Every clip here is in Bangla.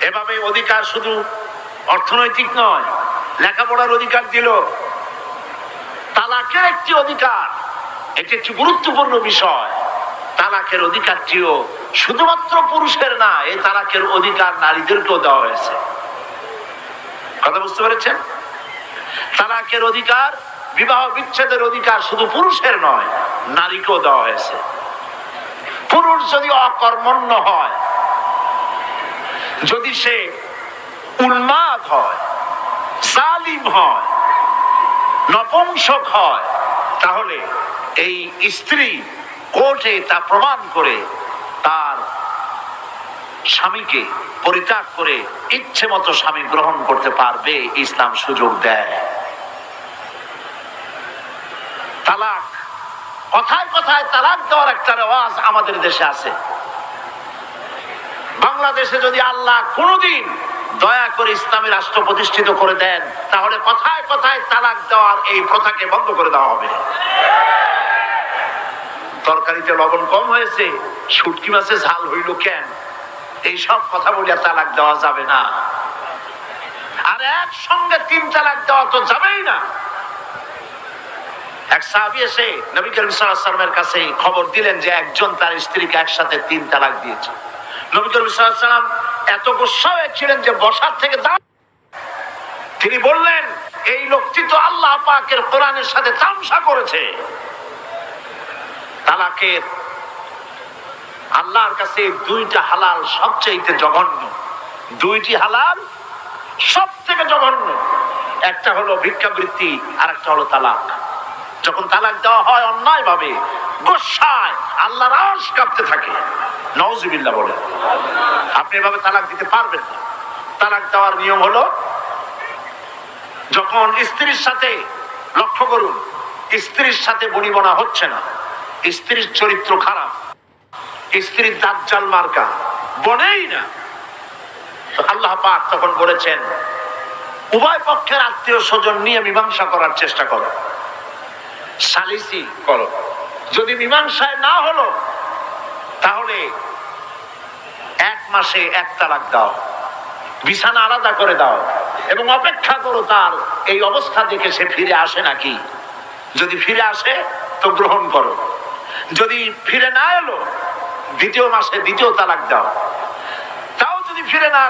এভাবে অধিকার শুধু অর্থনৈতিক নয়, লেখাপড়ার অধিকার দিল, তালাকের একটি অধিকার, এটি একটি গুরুত্বপূর্ণ বিষয়। তালাকের অধিকারটিও শুধুমাত্র পুরুষের না, এই তালাকের অধিকার নারীদেরকেও দেওয়া হয়েছে। কথা বুঝতে পেরেছেন? তালাকের অধিকার, বিবাহ বিচ্ছেদের অধিকার শুধু পুরুষের নয়, নারীকেও দেওয়া হয়েছে। পুরুষ যদি অকর্মণ্য হয়, যদি সে উন্মাদ হয়, জালিম হয়, নপুংসক হয়, তাহলে এই স্ত্রী কোর্টে তা প্রমাণ করে তার স্বামীকে পরিত্যাগ করে ইচ্ছে মতো স্বামী গ্রহণ করতে পারবে, ইসলাম সুযোগ দেয়। তালাক, কথায় কথায় তালাক দেওয়ার একটা রেওয়াজ আমাদের দেশে আছে। বাংলাদেশে যদি আল্লাহ কোনদিন দয়া করে ইসলামী রাষ্ট্র প্রতিষ্ঠিত করে দেন, তাহলে কথায় কথায় তালাক দেওয়ার এই প্রথাকে বন্ধ করে দেওয়া হবে। তরকারিতে লবণ কম হয়েছে, শুটকি মাছে ঝাল হইল কেন, এই সব কথা বলিয়া তালাক দেওয়া যাবে না। আর একসঙ্গে 3 তালাক দেওয়া তো যাবেই না। এক সাহাবী এসে নবী করিম সাল্লাল্লাহু আলাইহি ওয়াসাল্লামের কাছে খবর দিলেন যে একজন তার স্ত্রীকে একসাথে 3 তালাক দিয়েছে। নবী করিম সাল্লাল্লাহু আলাইহি ওয়াসাল্লাম এত গুসা হয়েছিলেন যে বসার থেকে তিনি বললেন, এই লোকটি তো আল্লাহ পাকের কোরআনের সাথে তামসা করেছে। তালাকের আল্লাহর কাছে 2টা হালাল সবচেয়ে জঘন্য, 2টি হালাল সব থেকে জঘন্য। একটা হলো ভিক্ষাবৃত্তি, আর একটা হলো তালাক। যখন তালাক দেওয়া হয় অন্যায় ভাবে, গোসায় আল্লাহর আরশ কাঁপতে থাকে। নাউজুবিল্লাহ বলে আপনি এভাবে তালাক দিতে পারবেন না। তালাক দেওয়ার নিয়ম হলো, যখন স্ত্রীর সাথে, লক্ষ্য করুন, স্ত্রীর সাথে বনিবনা হচ্ছে না, স্ত্রীর চরিত্র খারাপ, স্ত্রীর দাজ্জাল মার্কা, বনেই না, তো আল্লাহ পাক তখন বলেছেন উভয় পক্ষের আত্মীয় স্বজন নিয়ে মীমাংসা করার চেষ্টা করো, সালিসি করো। যদি মীমাংসায় না হলো, তাহলে 1 মাসে 1 তালাক দাও, বিছানা আলাদা করে দাও এবং অপেক্ষা করো তার এই অবস্থা দেখে সে ফিরে আসে নাকি। যদি ফিরে আসে তো গ্রহণ করো, যদি ফিরে না এলো 2য় মাসে 2য় তালাক দাও। তাও যদি ফিরে না,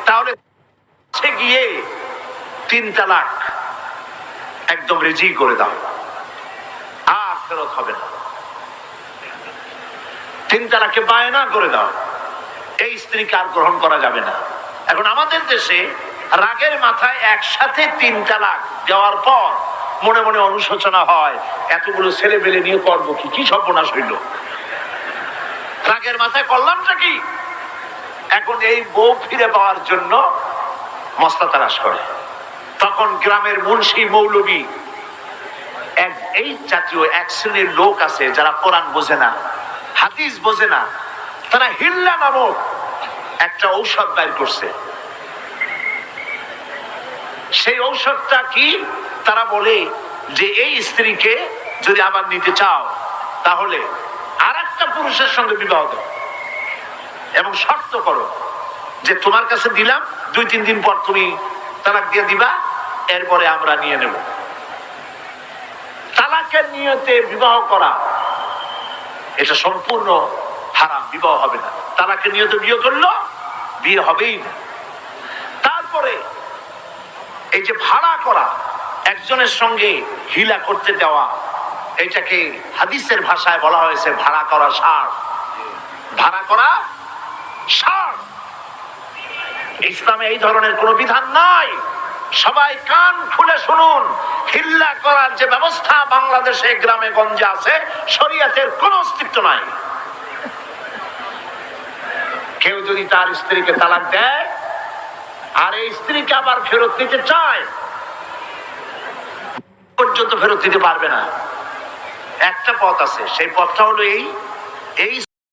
তাহলে সে গিয়ে 3 তালাক একদম রেজি করে দাও, আর ফেরত হবে না। 3 তালাকে বায়না করে দাও, এই স্ত্রীকে আর গ্রহণ করা যাবে না। এখন আমাদের দেশে রাগের মাথায় একসাথে 3 তালাক দেওয়ার পর মনে মনে অনুশোচনা হয়, এতগুলো ছেলে পেলে নিয়ে করবো কি, কি সর্বনাশ হইল। রাগের মাথায় করলামটা কি? এখন এই বউ ফিরে পাওয়ার জন্য মস্তা তালাশ করে। তখন গ্রামের মুন্সি মৌলবী, এই জাতীয় 1 শ্রেণীর লোক আছে যারা কোরআন বোঝে না, হাদিস বোঝে না, তারা হিল্লা নামক একটা ঔষধ বের করছে। সেই ঔষধটা কি? তারা বলে যে এই স্ত্রীকে যদি আবার নিতে চাও, তাহলে আরেকটা পুরুষের সঙ্গে বিবাহ দাও এবং শর্ত করো যে তোমার কাছে দিলাম, 2-3 দিন পর তুমি তালাক দিয়ে দিবা, এরপরে আমরা নিয়ে নেব। তালাকের নিয়তে বিবাহ করা এটা সম্পূর্ণ হারাম, বিবাহ হবে না। তালাকের নিয়তে বিয়ে করলো, বিয়ে হবেই না। তারপরে এই যে ভাড়া করা, একজনের সঙ্গে হিলা করতে দেওয়া, এটাকে হাদিসের ভাষায় বলা হয়েছে ভাড়া করা ষাঁড়। ভাড়া করা ষাঁড়। ইসলামে এই ধরনের কোনো বিধান নাই। সবাই কান খুলে শুনুন, হিল্লা করার যে ব্যবস্থা বাংলাদেশে গ্রামে গঞ্জে আছে, শরীয়তের কোনো অস্তিত্ব নাই। কেউ যদি তার স্ত্রীকে তালাক দেয় আর এই স্ত্রীকে আবার ফেরত দিতে চায়, পর্যন্ত ফেরত দিতে পারবে না। একটা পথ আছে, সেই পথটা হলো এই